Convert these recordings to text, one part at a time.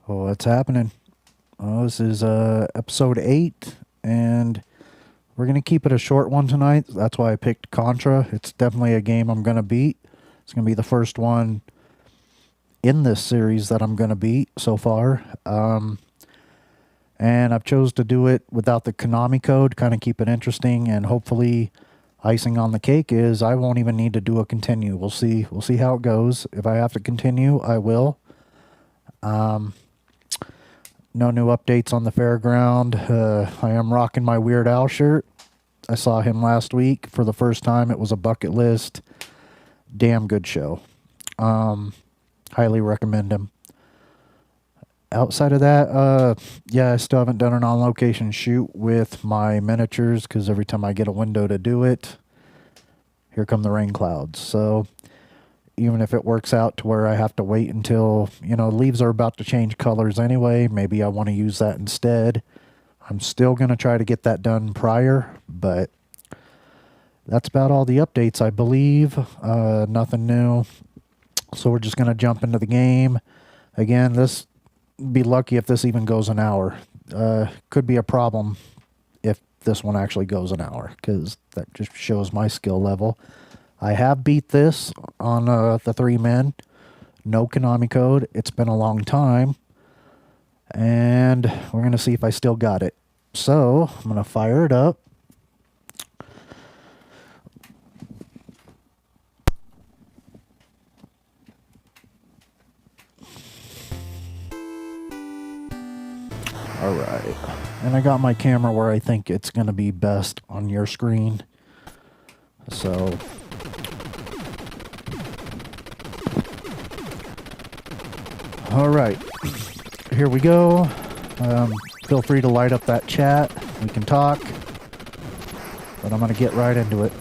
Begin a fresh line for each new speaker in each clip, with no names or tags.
Oh, what's happening? Oh, this is episode 8, and we're going to keep it a short one tonight. That's why I picked Contra. It's definitely a game I'm going to beat. It's going to be the first one in this series that I'm going to beat so far. And I've chose to do it without the Konami code, kind of keep it interesting, and hopefully icing on the cake is I won't even need to do a continue. We'll see how it goes. If I have to continue, I will. No new updates on the Phairground. I am rocking my Weird Al shirt. I saw him last week for the first time. It was a bucket list. Damn good show. Highly recommend him. Outside of that, yeah, I still haven't done an on-location shoot with my miniatures because every time I get a window to do it, here come the rain clouds. So even if it works out to where I have to wait until, leaves are about to change colors anyway, maybe I want to use that instead. I'm still going to try to get that done prior, but that's about all the updates, I believe. Nothing new. So we're just going to jump into the game. Again, this be lucky if this even goes an hour. Could be a problem if this one actually goes an hour, because that just shows my skill level. I have beat this on the 3 men. No Konami code. It's been a long time. And we're going to see if I still got it. So, I'm going to fire it up. Alright. And I got my camera where I think it's going to be best on your screen. So alright, here we go. Feel free to light up that chat. We can talk. But I'm going to get right into it.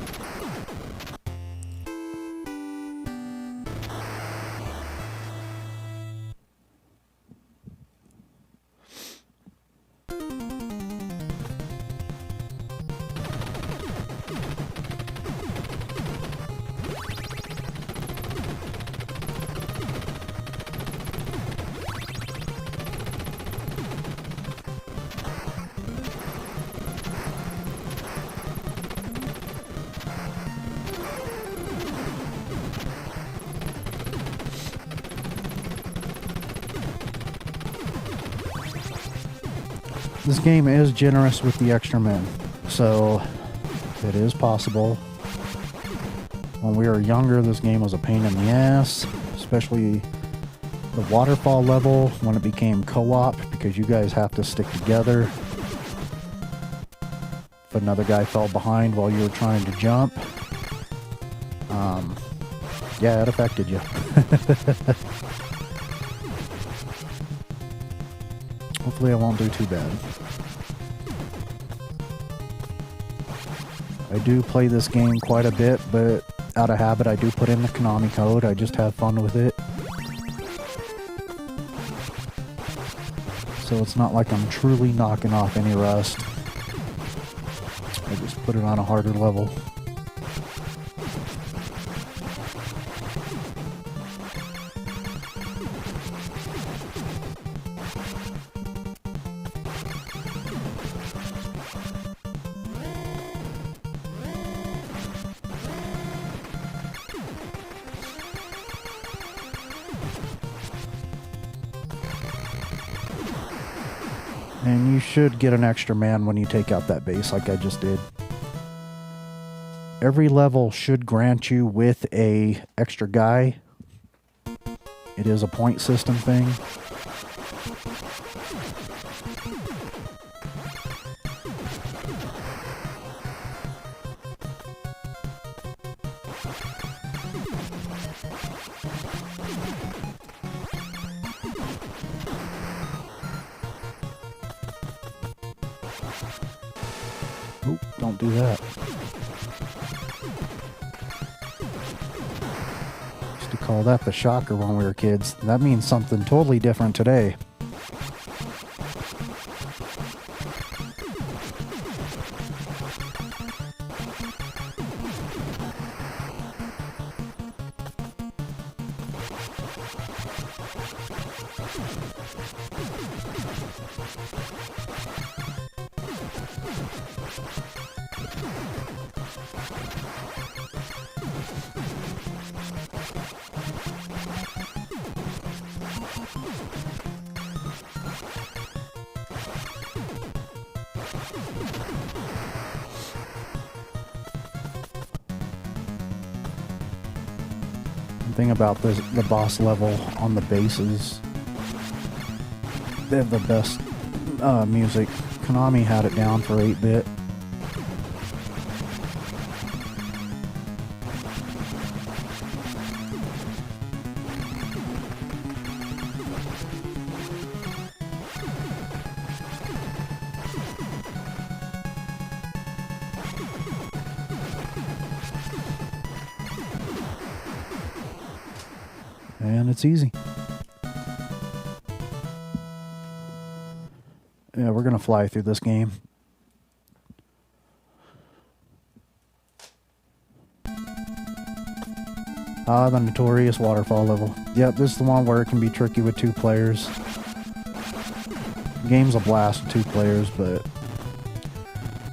This game is generous with the extra men, so it is possible. When we were younger, this game was a pain in the ass, especially the waterfall level when it became co-op, because you guys have to stick together. If another guy fell behind while you were trying to jump, yeah, it affected you. Hopefully I won't do too bad. I do play this game quite a bit, but out of habit I do put in the Konami code. I just have fun with it. So it's not like I'm truly knocking off any rust. I just put it on a harder level. And you should get an extra man when you take out that base like I just did. Every level should grant you with a extra guy. It is a point system thing. Oop, don't do that. Used to call that the shocker when we were kids. That means something totally different today. The thing about the boss level on the bases, they have the best music. Konami had it down for 8-bit. And it's easy. Yeah, we're going to fly through this game. The notorious waterfall level. Yep, this is the one where it can be tricky with 2 players. The game's a blast with 2 players, but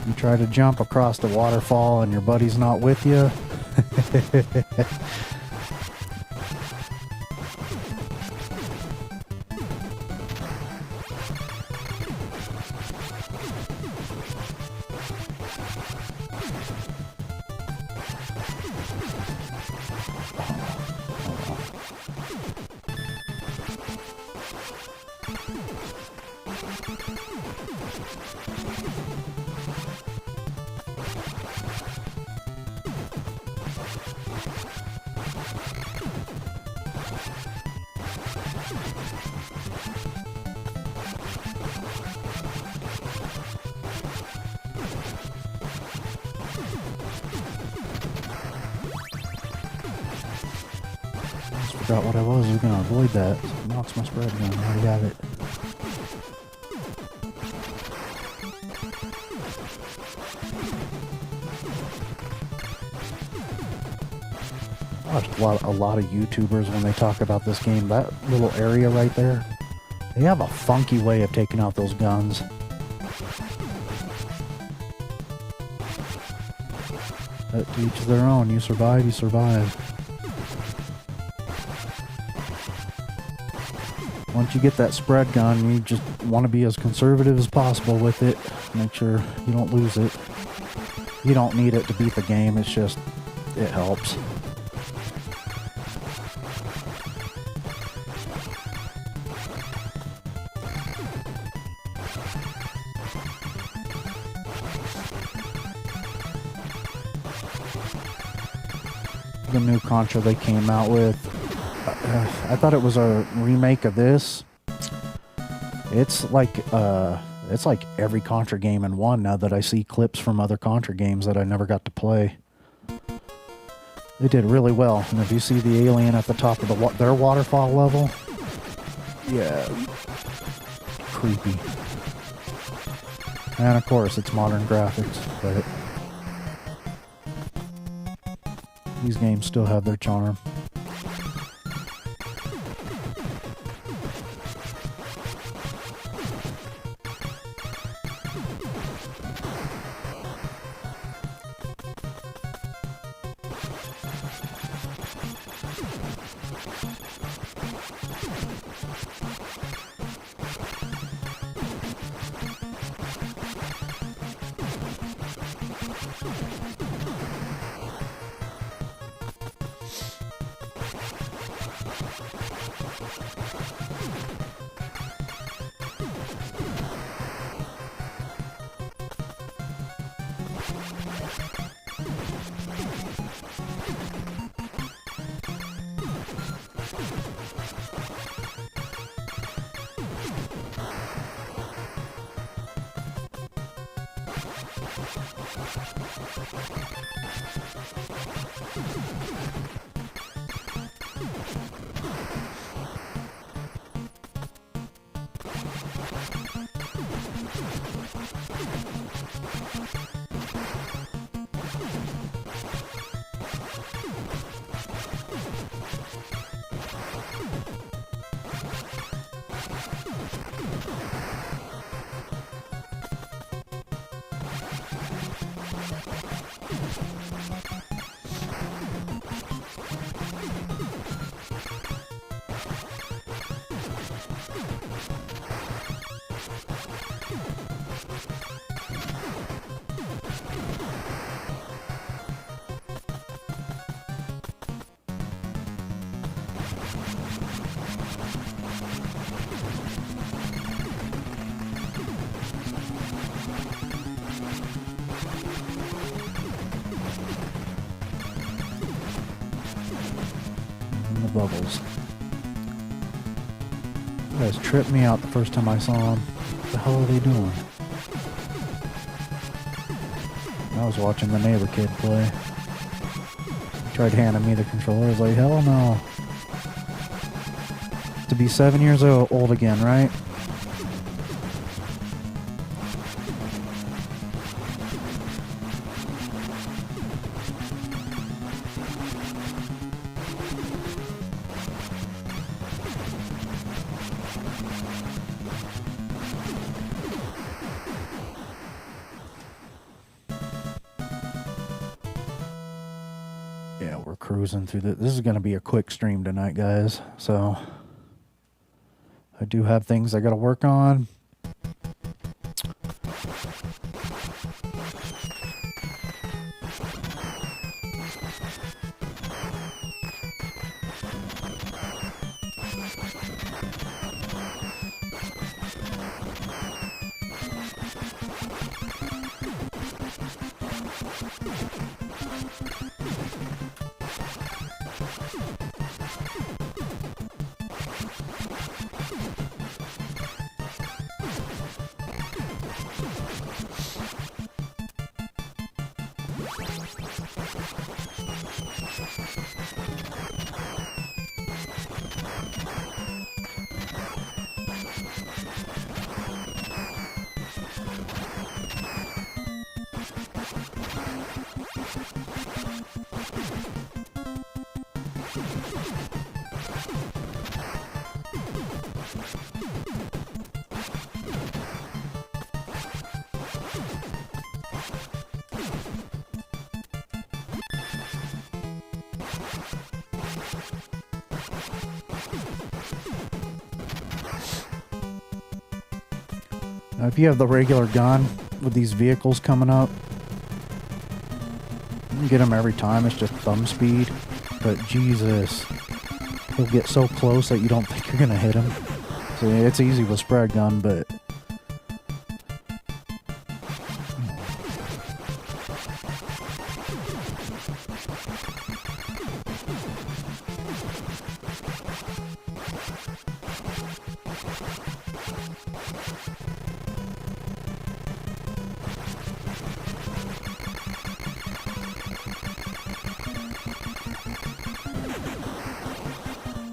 you try to jump across the waterfall and your buddy's not with you. Forgot what I was going to avoid that. Knocks my spread gun. I already have it. I watched a lot of YouTubers when they talk about this game. That little area right there, they have a funky way of taking out those guns. But to each their own. You survive, you survive. Once you get that spread gun, you just want to be as conservative as possible with it. Make sure you don't lose it. You don't need it to beat the game, it's just, it helps. The new Contra they came out with, I thought it was a remake of this. It's like every Contra game in one now that I see clips from other Contra games that I never got to play. They did really well. And if you see the alien at the top of their waterfall level, yeah, creepy. And of course, it's modern graphics, but these games still have their charm. levels. You guys tripped me out the first time I saw them. What the hell are they doing? I was watching the neighbor kid play. He tried handing me the controller. I was like, hell no. To be 7 years old again, right? Yeah, we're cruising through this is going to be a quick stream tonight, guys. So I do have things I got to work on. Now, if you have the regular gun with these vehicles coming up, you can get them every time. It's just thumb speed. But Jesus, he'll get so close that you don't think you're going to hit him. So it's easy with spread gun, but...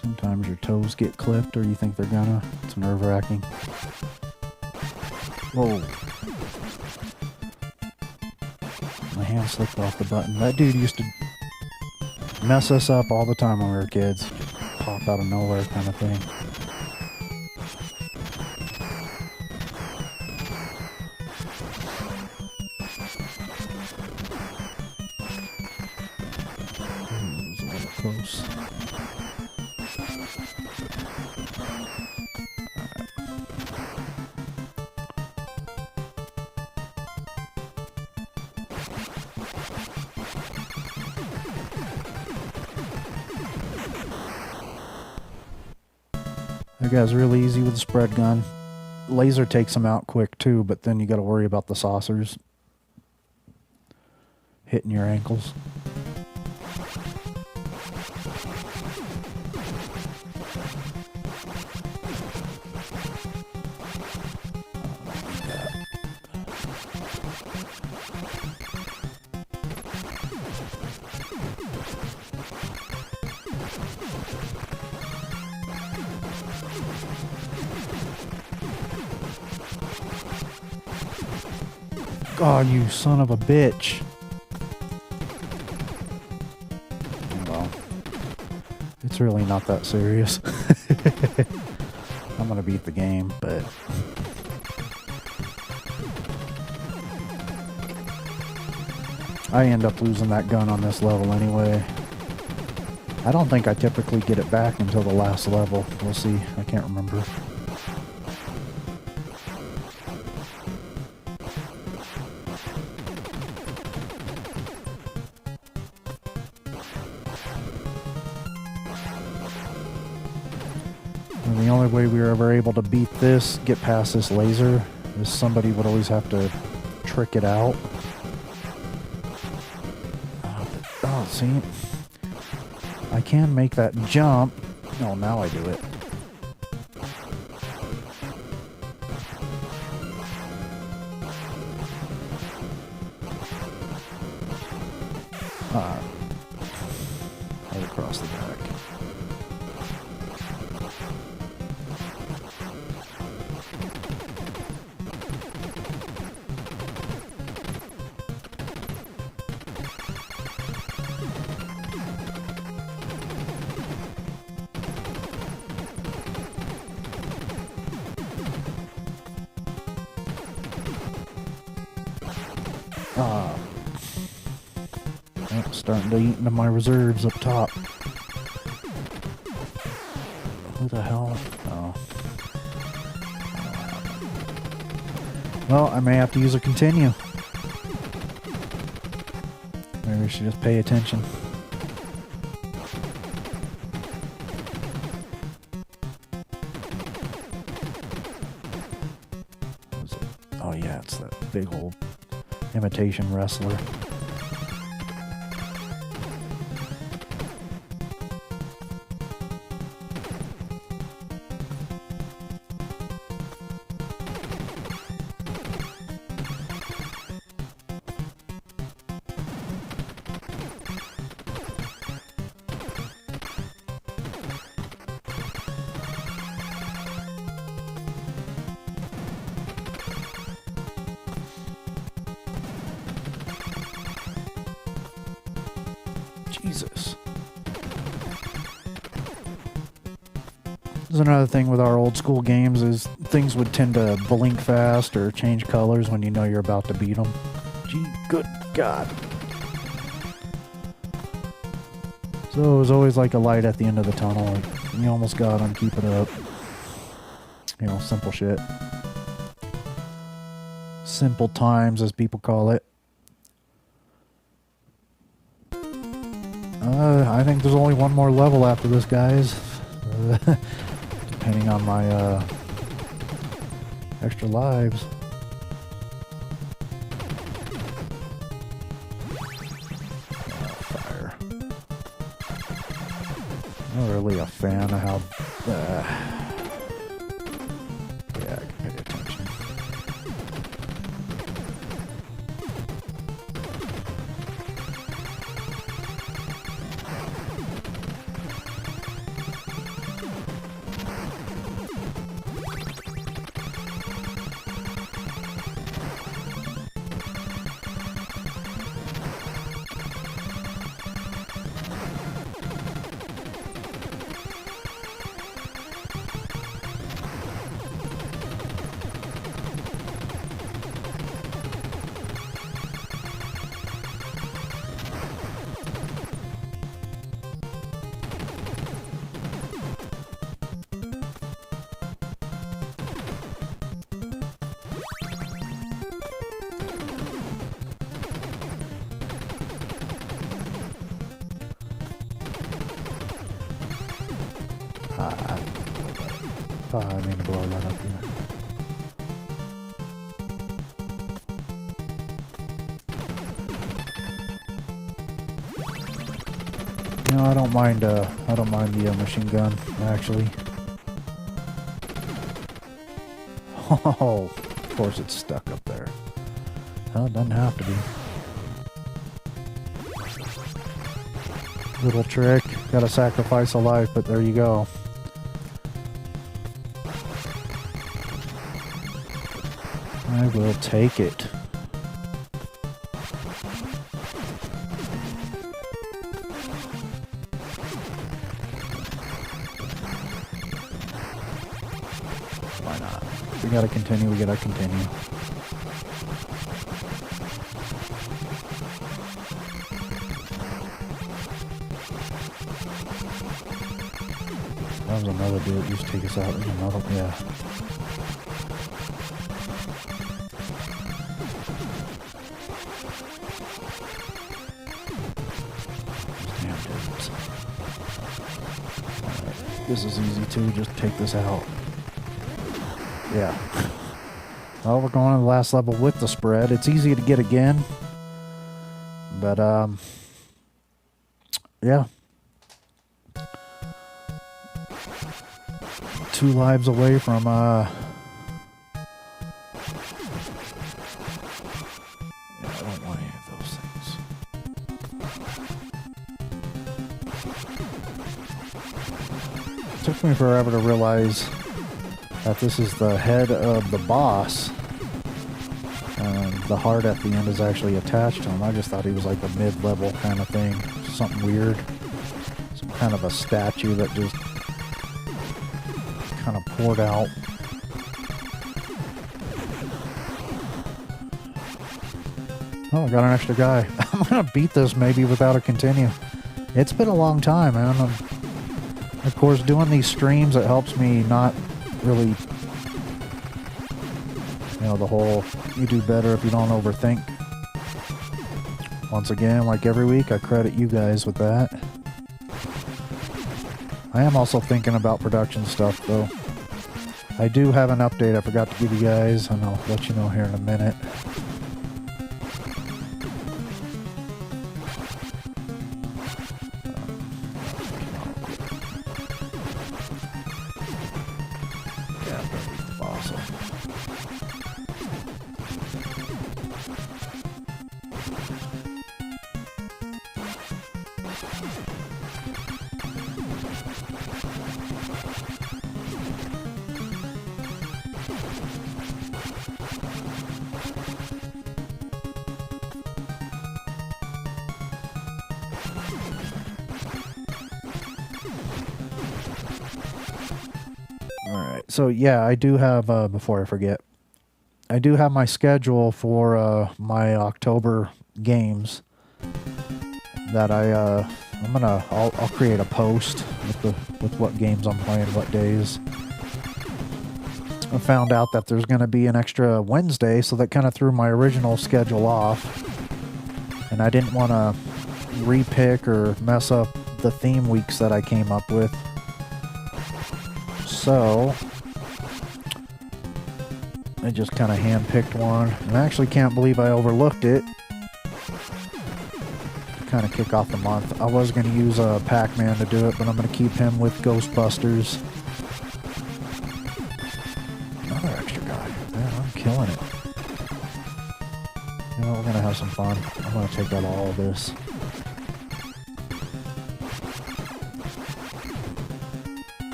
sometimes your toes get clipped or you think they're gonna. It's nerve-wracking. Whoa. My hand slipped off the button. That dude used to mess us up all the time when we were kids. Pop out of nowhere kind of thing. It was a little close. That guy's really easy with the spread gun. Laser takes him out quick too, but then you got to worry about the saucers hitting your ankles. God, you son of a bitch. Well, it's really not that serious. I'm gonna beat the game, but... I end up losing that gun on this level anyway. I don't think I typically get it back until the last level. We'll see. I can't remember. And the only way we were ever able to beat this, get past this laser, is somebody would always have to trick it out. Oh, see? I can make that jump. No, now I do it. Right across the back. Starting to eat into my reserves up top. Who the hell? Oh. Well, I may have to use a continue. Maybe I should just pay attention. What is it? Oh yeah, it's that big old imitation wrestler. Jesus. There's another thing with our old school games is things would tend to blink fast or change colors when you know you're about to beat them. Gee, good God. So it was always like a light at the end of the tunnel. Like, you almost got them, keep it up. You know, simple shit. Simple times, as people call it. I think there's only one more level after this, guys. Depending on my extra lives. Fire. Not really a fan of how... yeah, I can pay attention. I mean to blow that up here. You know, I don't mind the machine gun, actually. Oh, of course it's stuck up there. Well, it doesn't have to be. Little trick. Gotta sacrifice a life, but there you go. I will take it. Why not? We gotta continue, we gotta continue. That was another dude that used to take us out. There's another, yeah. This is easy too, just take this out. Yeah. Well, we're going to the last level with the spread. It's easy to get again. But, yeah. 2 lives away from, yeah, I don't want any of those things. It took me forever to realize that this is the head of the boss. The heart at the end is actually attached to him. I just thought he was like a mid-level kind of thing. Something weird. Some kind of a statue that just kind of poured out. Oh, I got an extra guy. I'm going to beat this maybe without a continue. It's been a long time, man. Of course, doing these streams, it helps me not really... You know, the whole, you do better if you don't overthink. Once again, like every week, I credit you guys with that. I am also thinking about production stuff, though. I do have an update I forgot to give you guys, and I'll let you know here in a minute. So yeah, I do have, before I forget, I do have my schedule for my October games that I'll create a post with what games I'm playing, what days. I found out that there's going to be an extra Wednesday, so that kind of threw my original schedule off. And I didn't want to repick or mess up the theme weeks that I came up with. So I just kind of hand-picked one, and I actually can't believe I overlooked it. To kind of kick off the month. I was going to use Pac-Man to do it, but I'm going to keep him with Ghostbusters. Another extra guy. Man, I'm killing it. You know, we're going to have some fun. I'm going to take out all of this.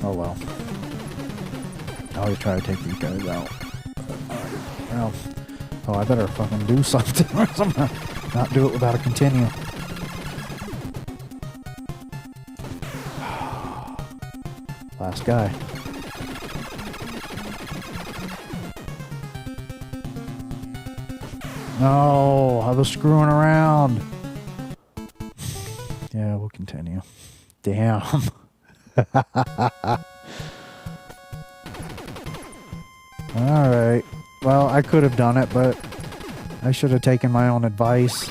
Oh well. I always try to take these guys out. Well, oh, I better fucking do something or something. Not do it without a continue. Last guy. No, I was screwing around. Yeah, we'll continue. Damn. Alright. Well, I could have done it, but I should have taken my own advice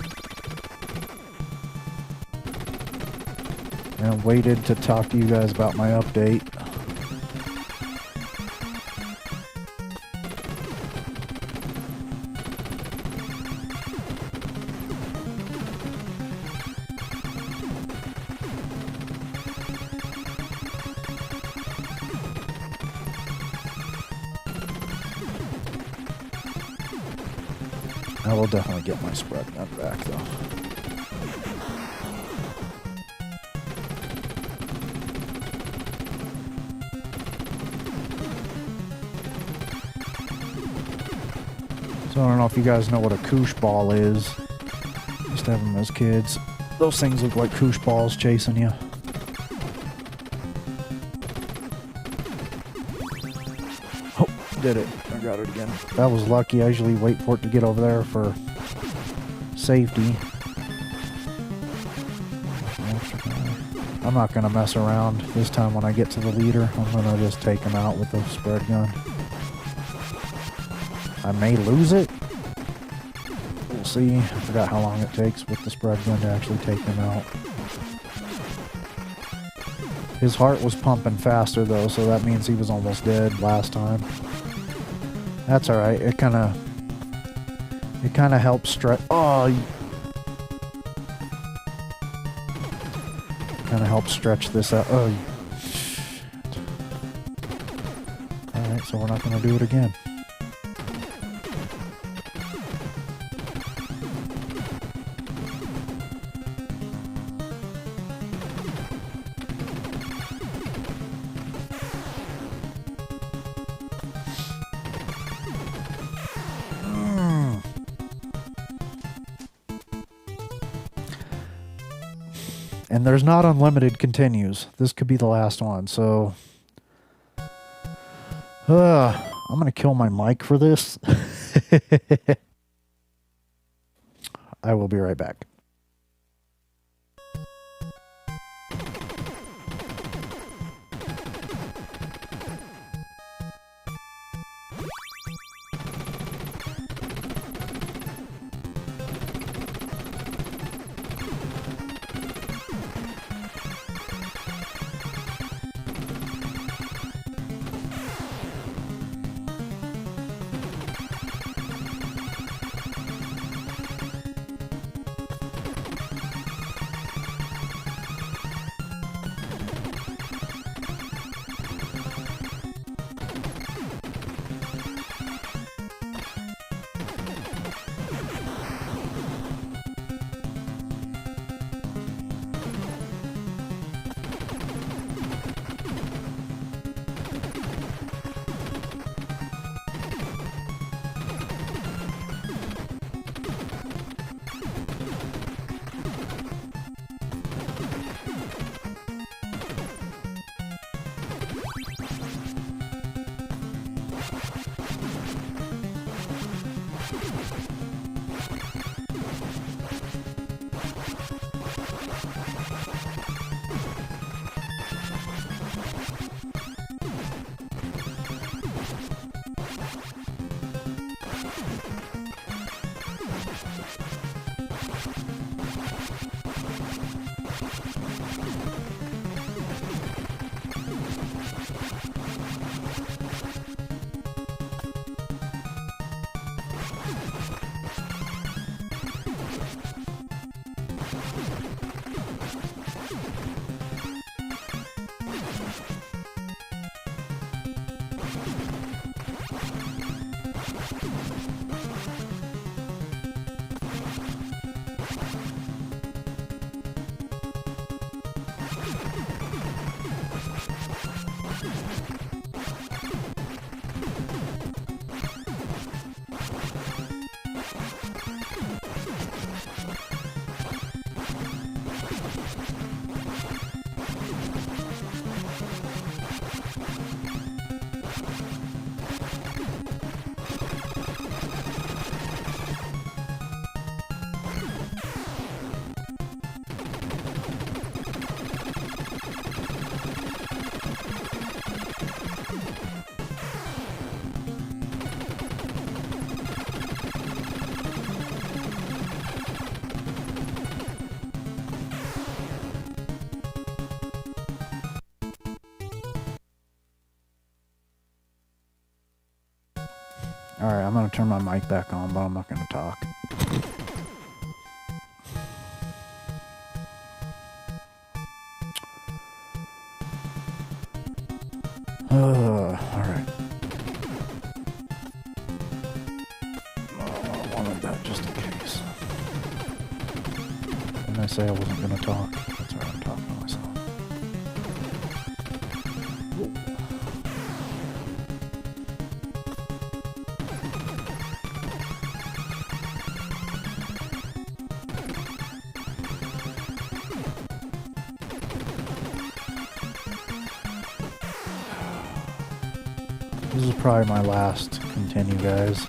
and waited to talk to you guys about my update. I will definitely get my spread gun back, though. So I don't know if you guys know what a koosh ball is. Used to have them as kids. Those things look like koosh balls chasing you. Oh, did it. I got it again. That was lucky. I usually wait for it to get over there for safety. I'm not going to mess around this time when I get to the leader. I'm going to just take him out with the spread gun. I may lose it. We'll see. I forgot how long it takes with the spread gun to actually take him out. His heart was pumping faster though, so that means he was almost dead last time. That's alright. It kind of helps stretch. Oh, kind of helps stretch this out. Oh, shit. Alright, so we're not going to do it again. And there's not unlimited continues. This could be the last one, so... I'm going to kill my mic for this. I will be right back. Alright, I'm going to turn my mic back on, but I'm not going to talk. Alright. I wanted that just in case. Didn't I say I wasn't going to talk? That's right, I'm talking to myself. This is probably my last continue, guys.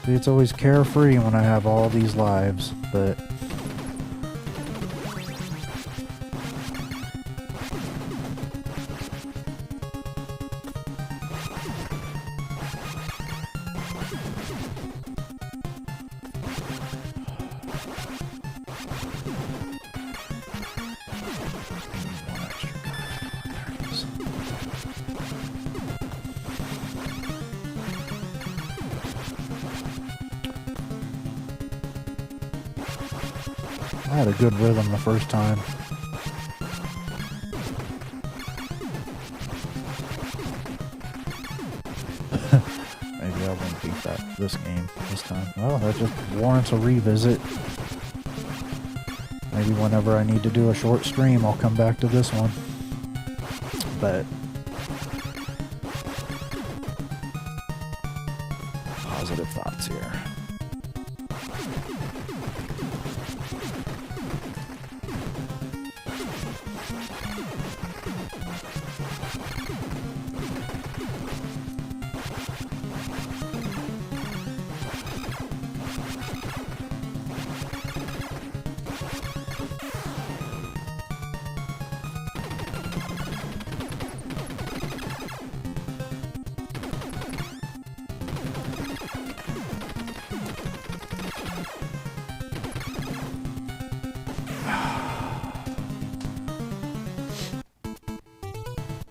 See, it's always carefree when I have all these lives, but... I had a good rhythm the first time. Maybe I won't beat this game this time. Well, that just warrants a revisit. Maybe whenever I need to do a short stream, I'll come back to this one. But positive thoughts here.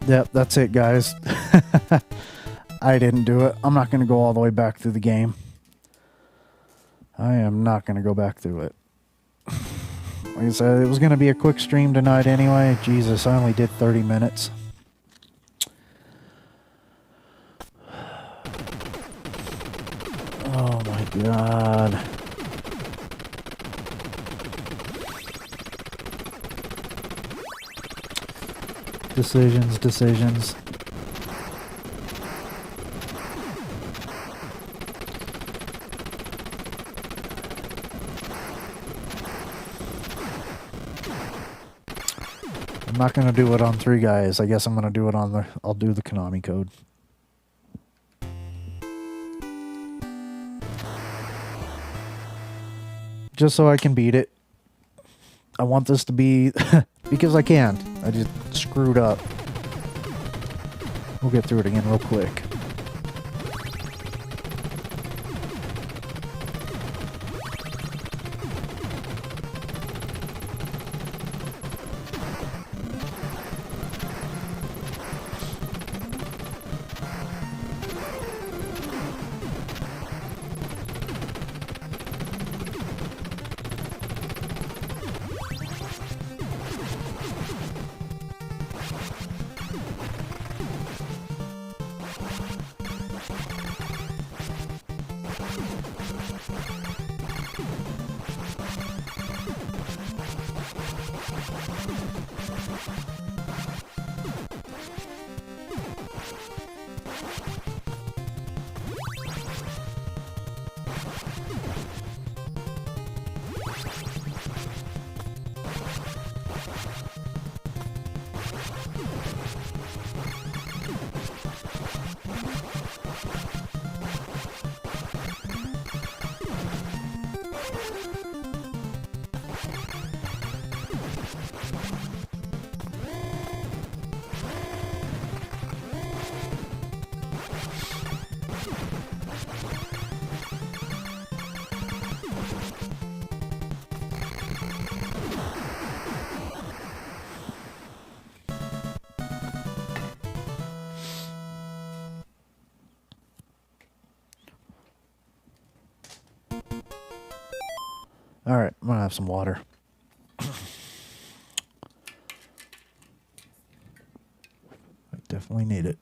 Yep, that's it, guys. I didn't do it. I'm not going to go all the way back through the game. I am not going to go back through it. Like I said, it was going to be a quick stream tonight anyway. Jesus, I only did 30 minutes. Oh my God. Decisions. I'm not going to do it on 3 guys. I guess I'm going to do it on I'll do the Konami code. Just so I can beat it. I want this to be... because I can. I just screwed up. We'll get through it again real quick. Alright, I'm gonna have some water. I definitely need it.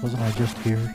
Wasn't I just here?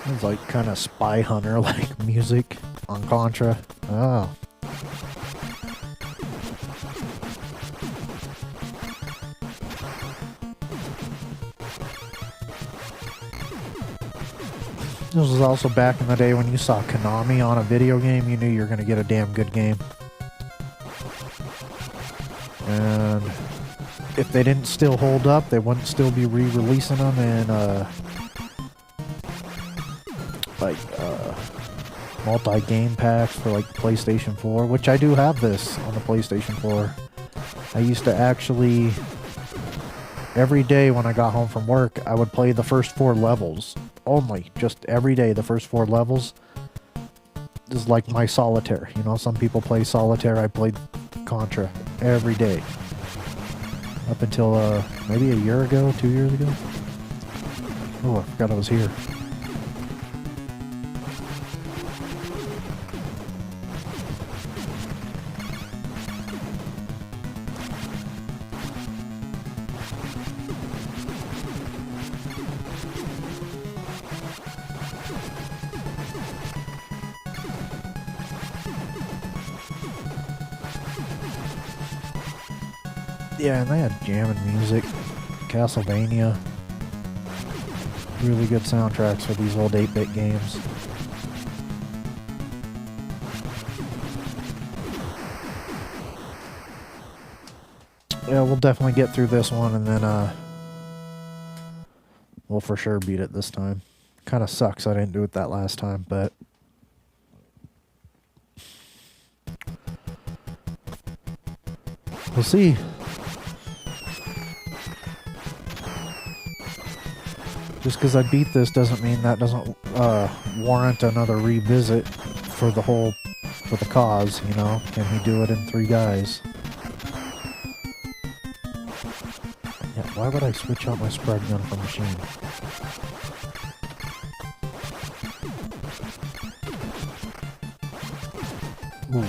It's like kind of Spy Hunter like music on Contra. Oh. This was also back in the day when you saw Konami on a video game, you knew you were going to get a damn good game. And if they didn't still hold up, they wouldn't still be re-releasing them in multi-game packs for like PlayStation 4, which I do have this on the PlayStation 4. I used to actually, every day when I got home from work, I would play the first 4 levels. Only, just every day, the first 4 levels. This is like my solitaire. You know, some people play solitaire. I played Contra every day. Up until maybe a year ago, 2 years ago. Oh, I forgot I was here. Yeah, and they had jamming music, Castlevania, really good soundtracks for these old 8-bit games. Yeah, we'll definitely get through this one and then We'll for sure beat it this time. Kind of sucks I didn't do it that last time, but... we'll see. Just because I beat this doesn't mean that doesn't warrant another revisit for the cause, you know? Can he do it in 3 guys? Yeah, why would I switch out my spread gun from machine? Ooh,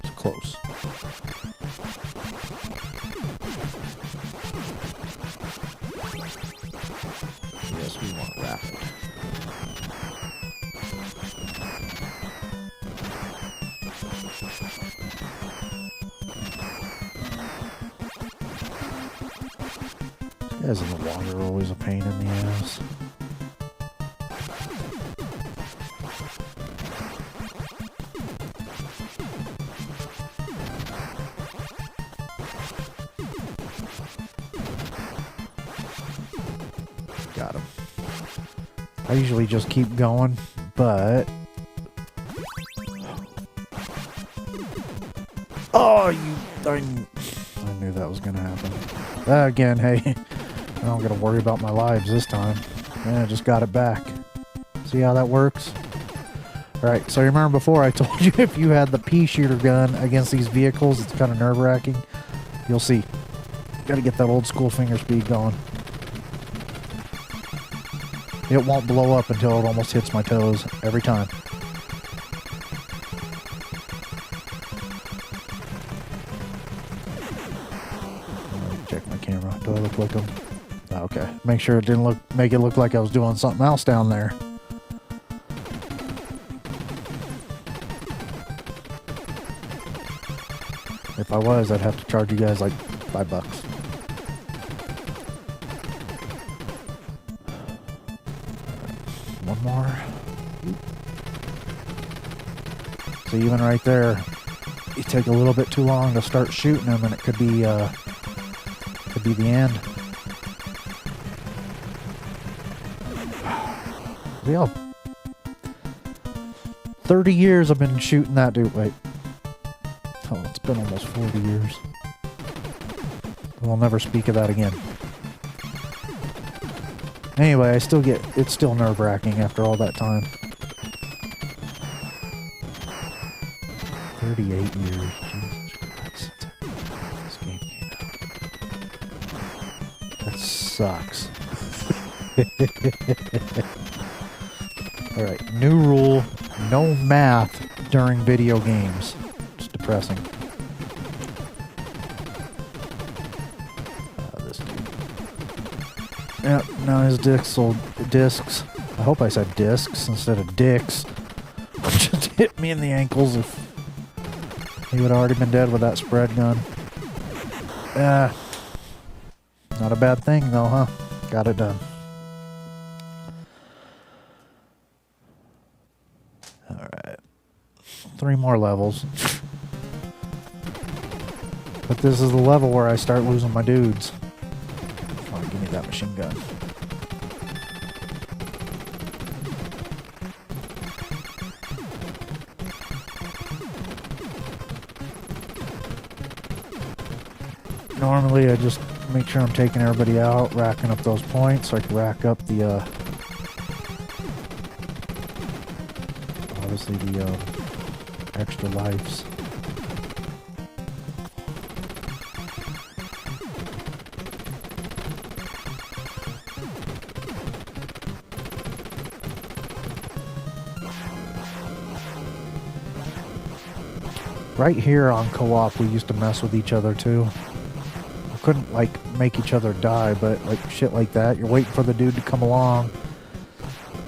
it's close. Yes, we want rapid. Guys in the water are always a pain in the ass. Got him. I usually just keep going, but... oh, I knew that was going to happen. Again, hey, I don't got to worry about my lives this time. Yeah, I just got it back. See how that works? Alright, so remember before I told you if you had the pea shooter gun against these vehicles, it's kind of nerve-wracking. You'll see. Got to get that old school finger speed going. It won't blow up until it almost hits my toes every time. Check my camera. Do I look like them? Okay. Make sure it didn't make it look like I was doing something else down there. If I was, I'd have to charge you guys like $5. One more. So even right there, you take a little bit too long to start shooting them, and it could be the end. Yeah. 30 years I've been shooting that dude. Wait. Oh, it's been almost 40 years. We'll never speak of that again. Anyway, it's still nerve-wracking after all that time. 38 years. Jesus Christ. This game came out. That sucks. Alright, new rule. No math during video games. It's depressing. This dude. Yep, now his discs. I hope I said discs instead of dicks. Just hit me in the ankles if he would have already been dead with that spread gun. Not a bad thing though, huh? Got it done. Alright. 3 more levels. But this is the level where I start losing my dudes. Oh, give me that machine gun. Normally I just make sure I'm taking everybody out, racking up those points so I can rack up the obviously the extra lives. Right here on co-op we used to mess with each other too. We couldn't like make each other die, but like shit like that. You're waiting for the dude to come along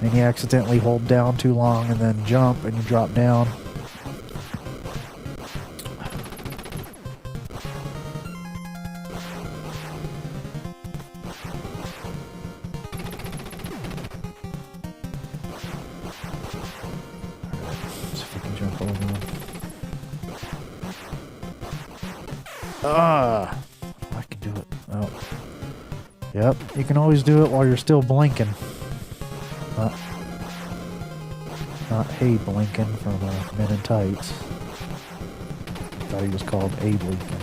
and you accidentally hold down too long and then jump and you drop down. See if I can jump over him. I can do it. Oh. Yep, you can always do it while you're still blinking. Not hey blinking from Men in Tights. Thought he was called Abe Lincoln.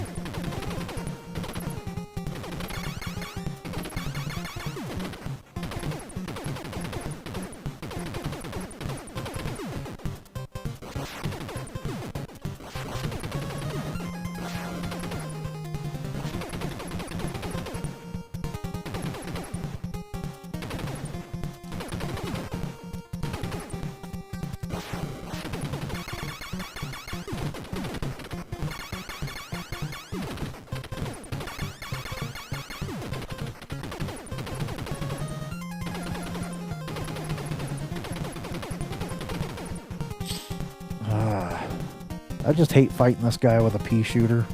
I just hate fighting this guy with a pea shooter.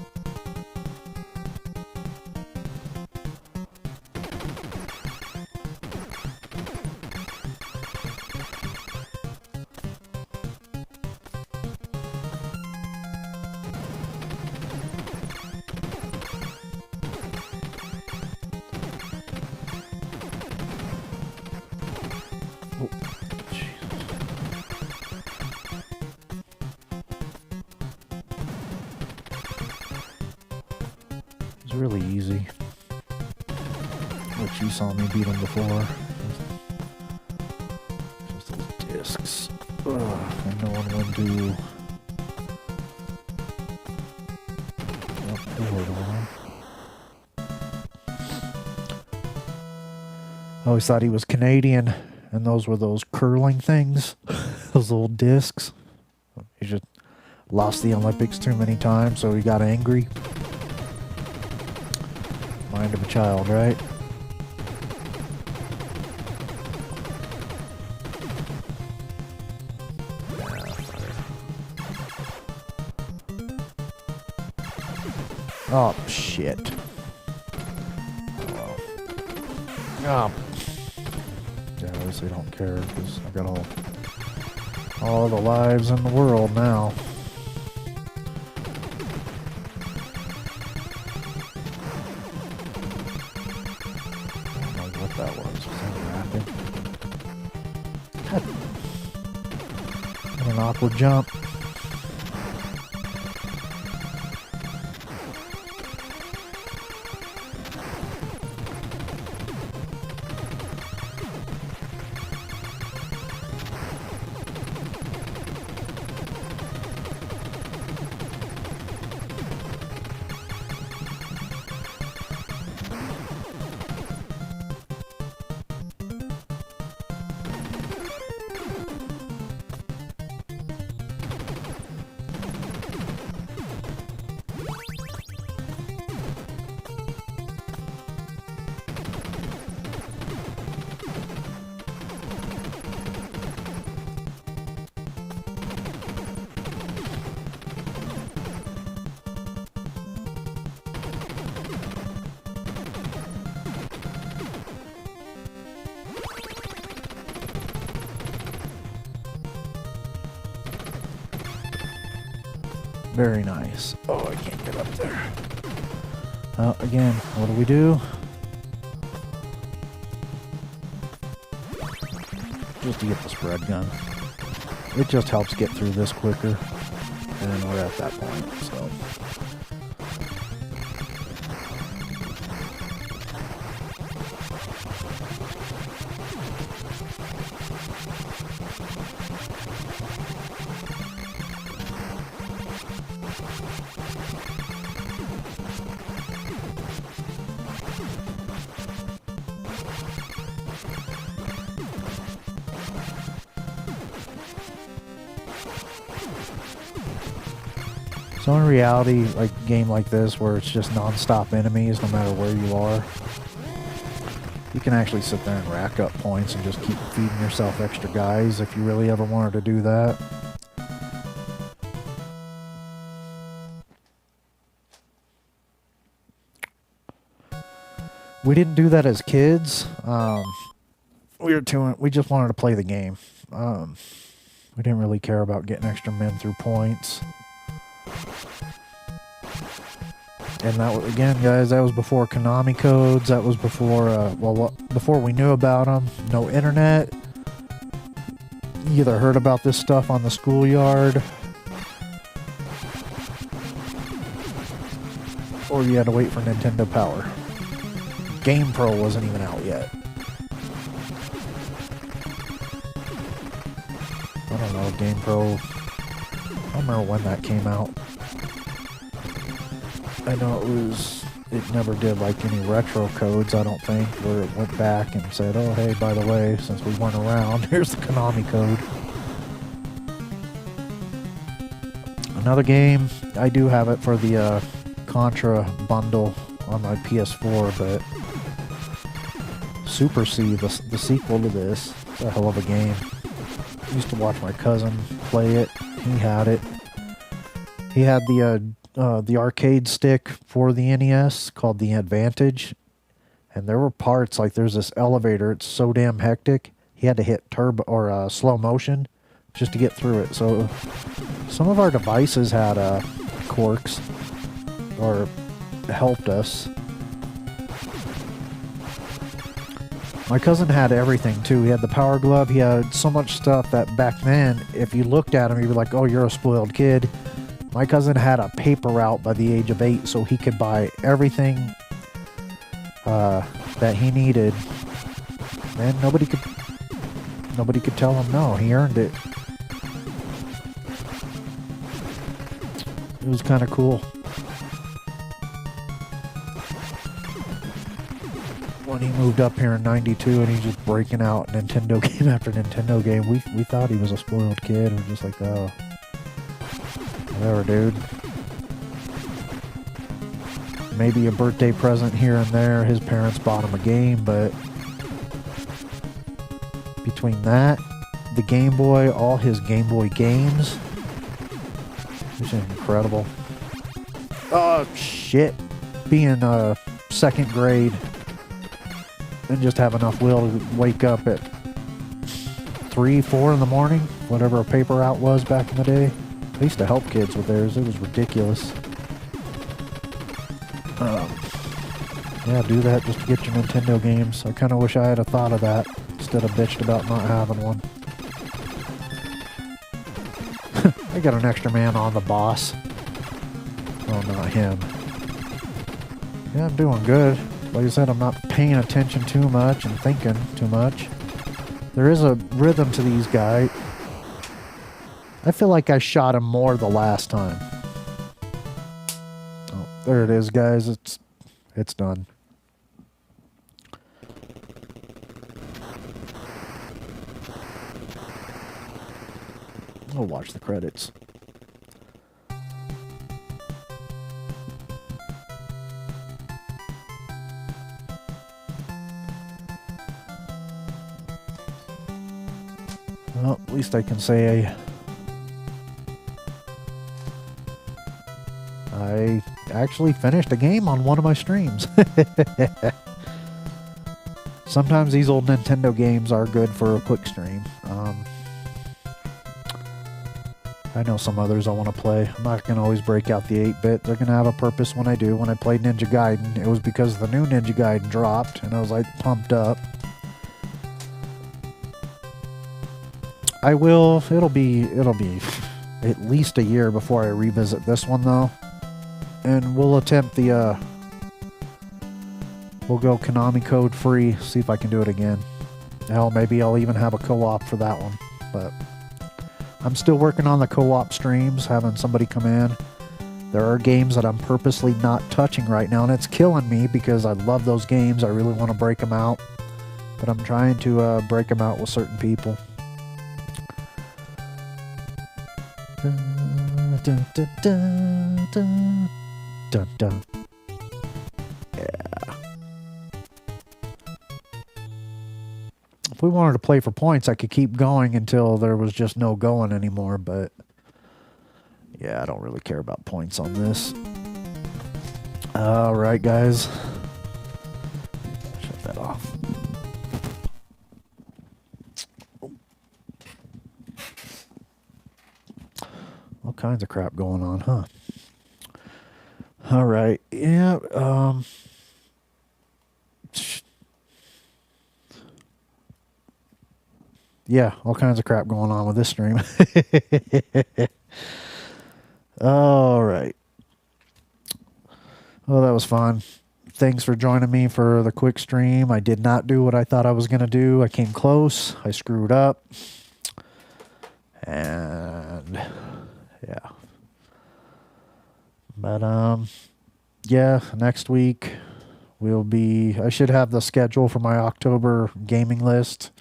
It's really easy. Which you saw me beat him before. Just those discs. Ugh, and no one would do. I always thought he was Canadian, and those were those curling things, those old discs. He just lost the Olympics too many times, so he got angry. Mind of a child, right? Oh, shit. Oh. Yeah, I obviously don't care because I got all the lives in the world now. I don't know what that was. Was that rapid? God. What an awkward jump. Very nice. Oh, I can't get up there. Again, what do we do? Just to get the spread gun. It just helps get through this quicker. And we're at that point, so. So in reality, like a game like this where it's just non-stop enemies no matter where you are, you can actually sit there and rack up points and just keep feeding yourself extra guys if you really ever wanted to do that. We didn't do that as kids. We just wanted to play the game. We didn't really care about getting extra men through points. And that was, again, guys, that was before Konami codes. That was before, before we knew about them. No internet. You either heard about this stuff on the schoolyard, or you had to wait for Nintendo Power. Game Pro wasn't even out yet. I don't know, Game Pro. I don't remember when that came out. I know it never did like any retro codes, I don't think, where it went back and said, oh, hey, by the way, since we weren't around, here's the Konami code. Another game, I do have it for the Contra bundle on my PS4, but Super C, the sequel to this, it's a hell of a game. I used to watch my cousin play it. He had it. He had the arcade stick for the NES called the Advantage, and there were parts like there's this elevator. It's so damn hectic. He had to hit turbo or slow motion just to get through it. So some of our devices had quirks or helped us. My cousin had everything too. He had the Power Glove. He had so much stuff that back then, if you looked at him, you'd be like, oh, you're a spoiled kid. My cousin had a paper route by the age of 8, so he could buy everything that he needed. And nobody could tell him no. He earned it. It was kind of cool. When he moved up here in '92 and he's just breaking out Nintendo game after Nintendo game, we thought he was a spoiled kid. We're just like, oh, whatever, dude. Maybe a birthday present here and there. His parents bought him a game, but between that, the Game Boy, all his Game Boy games, it's incredible. Oh, shit. Being second grade and just have enough will to wake up at 3, 4 in the morning, whatever a paper route was back in the day. I used to help kids with theirs. It was ridiculous. Yeah, do that just to get your Nintendo games. I kind of wish I had thought of that instead of bitched about not having one. I got an extra man on the boss. Oh, not him. Yeah, I'm doing good. Like I said, I'm not paying attention too much and thinking too much. There is a rhythm to these guys. I feel like I shot him more the last time. Oh, there it is, guys. It's done. I'll watch the credits. Well, at least I can say I actually finished a game on one of my streams. Sometimes these old Nintendo games are good for a quick stream. I know some others I want to play. I'm not going to always break out the 8-bit. They're going to have a purpose when I do. When I played Ninja Gaiden, it was because the new Ninja Gaiden dropped, and I was like pumped up. It'll be at least a year before I revisit this one though. And we'll attempt we'll go Konami code free, see if I can do it again. Hell, maybe I'll even have a co-op for that one. But I'm still working on the co-op streams, having somebody come in. There are games that I'm purposely not touching right now, and it's killing me because I love those games. I really want to break them out. But I'm trying to break them out with certain people. Dun, dun, dun, dun, dun, dun, dun. Yeah. If we wanted to play for points, I could keep going until there was just no going anymore, but yeah, I don't really care about points on this. Alright, guys. Shut that off. All kinds of crap going on, huh? All right. Yeah. Yeah, all kinds of crap going on with this stream. All right. Well, that was fun. Thanks for joining me for the quick stream. I did not do what I thought I was going to do. I came close. I screwed up. And yeah. But yeah, next week I should have the schedule for my October gaming list.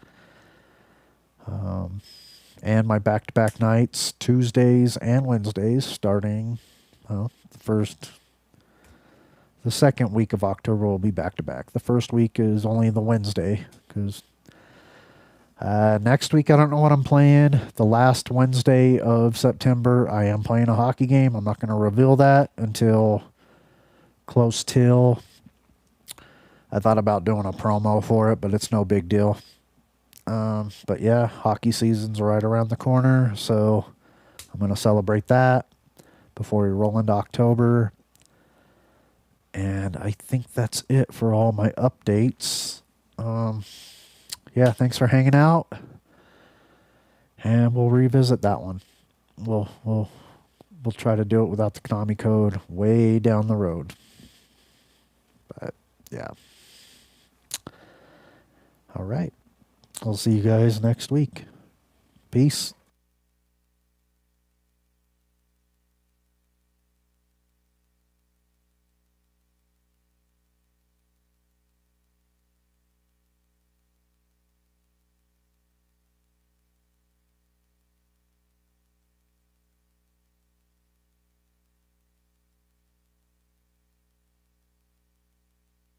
And my back-to-back nights, Tuesdays and Wednesdays, starting, well, the second week of October will be back-to-back. The first week is only the Wednesday, because next week I don't know what I'm playing. The last Wednesday of September, I am playing a hockey game. I'm not going to reveal that until close till. I thought about doing a promo for it, but it's no big deal. But yeah, hockey season's right around the corner, so I'm going to celebrate that before we roll into October. And I think that's it for all my updates. Yeah, thanks for hanging out. And we'll revisit that one. We'll try to do it without the Konami code way down the road. But yeah. All right. I'll see you guys next week. Peace.